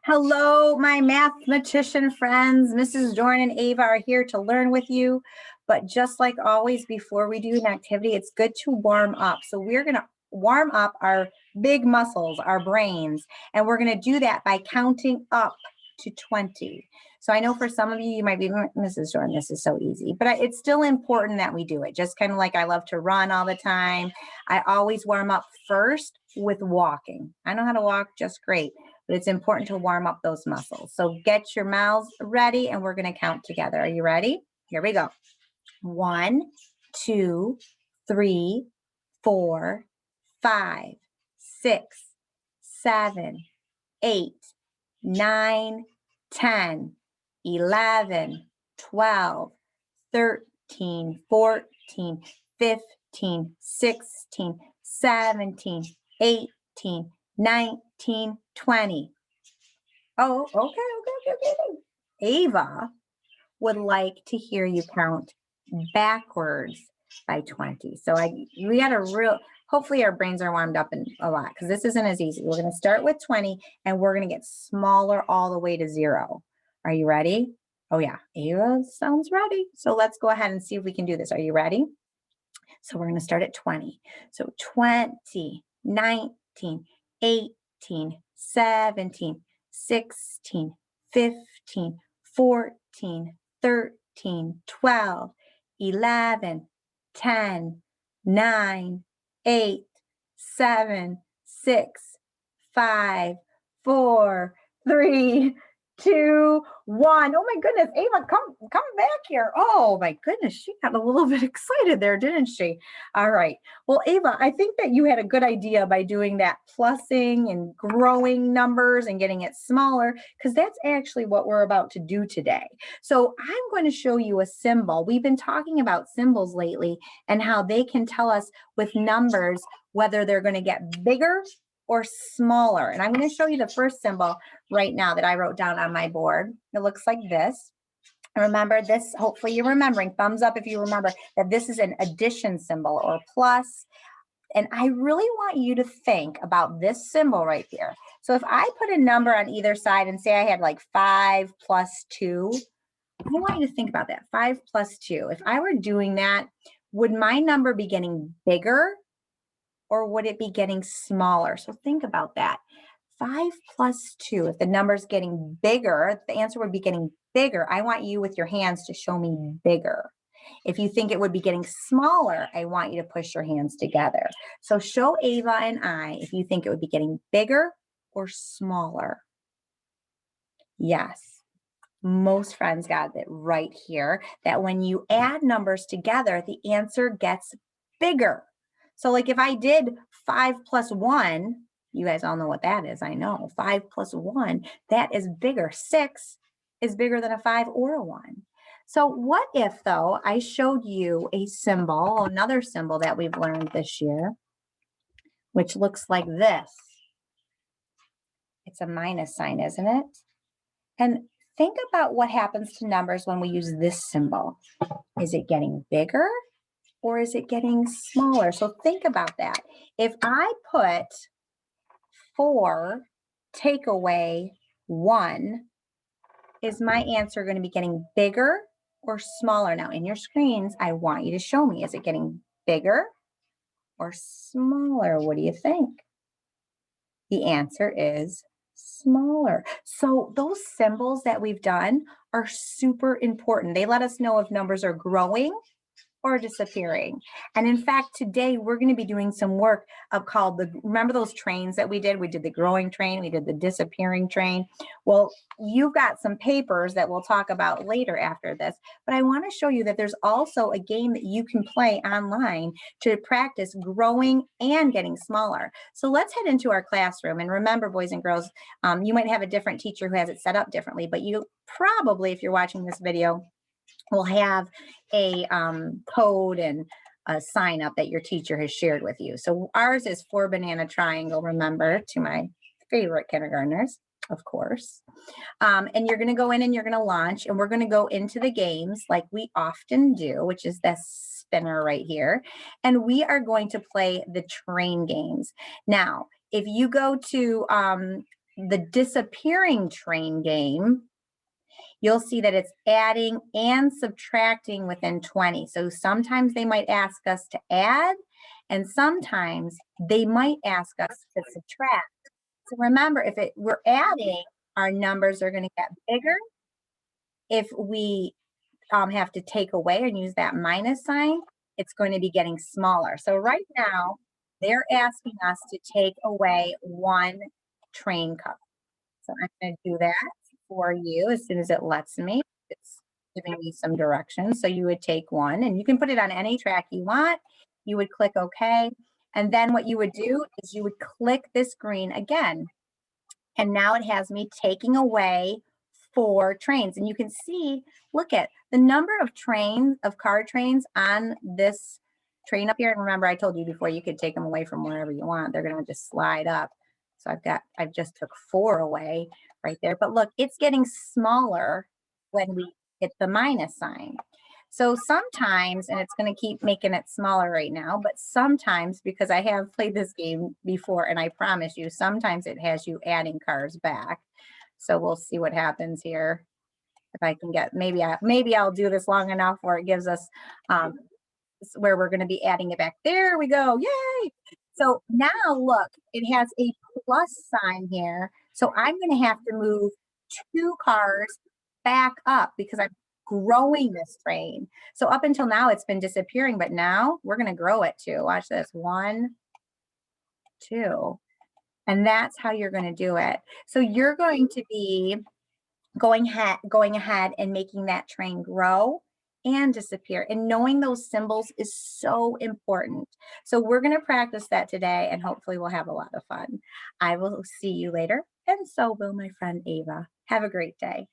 Hello, my mathematician friends. Mrs. Dorn and Ava are here to learn with you. But just like always, before we do an activity, it's good to warm up. So we're going to warm up our big muscles, our brains, and we're going to do that by counting up to 20. So I know for some of you, you might be, Mrs. Dorn, this is so easy, but it's still important that we do it. Just kind of like I love to run all the time. I always warm up first with walking. I know how to walk just great, but it's important to warm up those muscles. So get your mouths ready and we're going to count together. Are you ready? Here we go. 1, 2, 3, 4, 5, 6, 7, 8, 9, 10, 11, 12, 13, 14, 15, 16, 17, 18, 19, 20. Oh, okay. Ava would like to hear you count backwards by 20. So we got hopefully our brains are warmed up a lot because this isn't as easy. We're going to start with 20 and we're going to get smaller all the way to 0. Are you ready? Oh yeah, Ava sounds ready. So let's go ahead and see if we can do this. Are you ready? So we're going to start at 20. So 20, 19, 18, 17, 16, 15, 14, 13, 12, 11, 10, 9, 8, 7, 6, 5, 4, 3, 2, 1. Oh my goodness, Ava, come back here. Oh my goodness, she got a little bit excited there, didn't she? All right. Well, Ava, I think that you had a good idea by doing that plussing and growing numbers and getting it smaller, because that's actually what we're about to do today. So I'm going to show you a symbol. We've been talking about symbols lately and how they can tell us with numbers whether they're going to get bigger or smaller. And I'm going to show you the first symbol right now that I wrote down on my board. It looks like this. Remember this, hopefully you're remembering, thumbs up if you remember that this is an addition symbol or plus. And I really want you to think about this symbol right here. So if I put a number on either side and say I had like 5 plus 2, I want you to think about that, 5 plus 2. If I were doing that, would my number be getting bigger or would it be getting smaller? So think about that. 5 plus 2, if the number's getting bigger, the answer would be getting bigger. I want you with your hands to show me bigger. If you think it would be getting smaller, I want you to push your hands together. So show Ava and I if you think it would be getting bigger or smaller. Yes, most friends got it right here, that when you add numbers together, the answer gets bigger. So like if I did 5 plus 1, you guys all know what that is. I know 5 plus 1, that is bigger. 6 is bigger than a 5 or a 1. So what if though, I showed you a symbol, another symbol that we've learned this year, which looks like this. It's a minus sign, isn't it? And think about what happens to numbers when we use this symbol. Is it getting bigger or is it getting smaller? So think about that. If I put 4 take away 1, is my answer going to be getting bigger or smaller? Now in your screens, I want you to show me, is it getting bigger or smaller? What do you think? The answer is smaller. So those symbols that we've done are super important. They let us know if numbers are growing or disappearing. And in fact, today we're going to be doing some work called remember those trains that we did? We did the growing train, we did the disappearing train. Well, you've got some papers that we'll talk about later after this, but I want to show you that there's also a game that you can play online to practice growing and getting smaller. So let's head into our classroom. And remember, boys and girls, you might have a different teacher who has it set up differently, but you probably, if you're watching this video, will have a code and a sign up that your teacher has shared with you. So ours is 4 banana triangle, remember, to my favorite kindergartners, of course. And you're going to go in and you're going to launch, and we're going to go into the games like we often do, which is this spinner right here. And we are going to play the train games. Now, if you go to the disappearing train game, you'll see that it's adding and subtracting within 20. So sometimes they might ask us to add, and sometimes they might ask us to subtract. So remember, if we're adding, our numbers are going to get bigger. If we have to take away and use that minus sign, it's going to be getting smaller. So right now, they're asking us to take away one train car. So I'm going to do that for you as soon as it lets me. It's giving me some directions. So you would take one, and you can put it on any track you want. You would click OK. And then what you would do is you would click this green again. And now it has me taking away 4 trains. And you can see, look at the number of trains, of car trains on this train up here. And remember, I told you before, you could take them away from wherever you want. They're going to just slide up. So I've just took 4 away right there. But look, it's getting smaller when we hit the minus sign. So sometimes, and it's going to keep making it smaller right now, but sometimes, because I have played this game before, and I promise you, sometimes it has you adding cars back. So we'll see what happens here. If I can get, maybe I'll do this long enough where it gives us where we're going to be adding it back. There we go. Yay. So now look, it has a plus sign here. So I'm going to have to move 2 cars back up because I'm growing this train. So up until now, it's been disappearing, but now we're going to grow it too. Watch this. 1, 2. And that's how you're going to do it. So you're going to be going ahead and making that train grow and disappear. And knowing those symbols is so important. So we're going to practice that today, and hopefully we'll have a lot of fun. I will see you later, and so will my friend Ava. Have a great day.